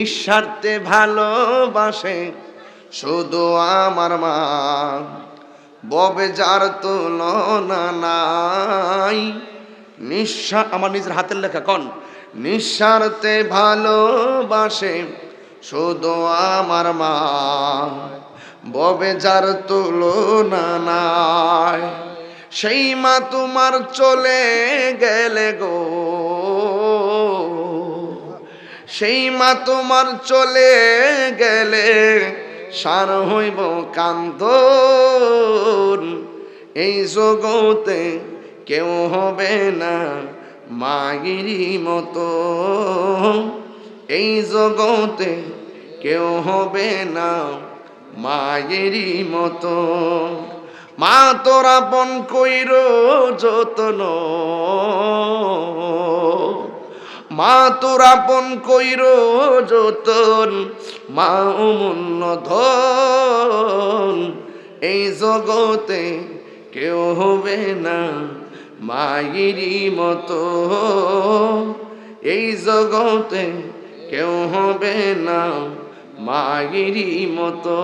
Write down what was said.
নিঃস্বার্থে ভালোবাসে শুধু আমার মা, ববে যার তুলনা নাই। আমার নিজের হাতের লেখা কন, নিঃস্বার্থে ভালোবাসে শুধু আমার মা, ববে যার তুলনা নাই। সেই মা তোমার চলে গেলে গো, সেই মা তোমার চলে গেলে সার হইব কান্দন। এই জগতে কেউ হবে না মায়েরই মতো, এই জগতে কেউ হবে না মায়েরই মতো। মা তোর আপন কইর যতন, মা তোর আপন কইর যতন, মা অমূল্য ধন। এই জগতে কেউ হবে না মায়েরই মতো, এই জগতে কেউ হবে না মায়েরই মতো।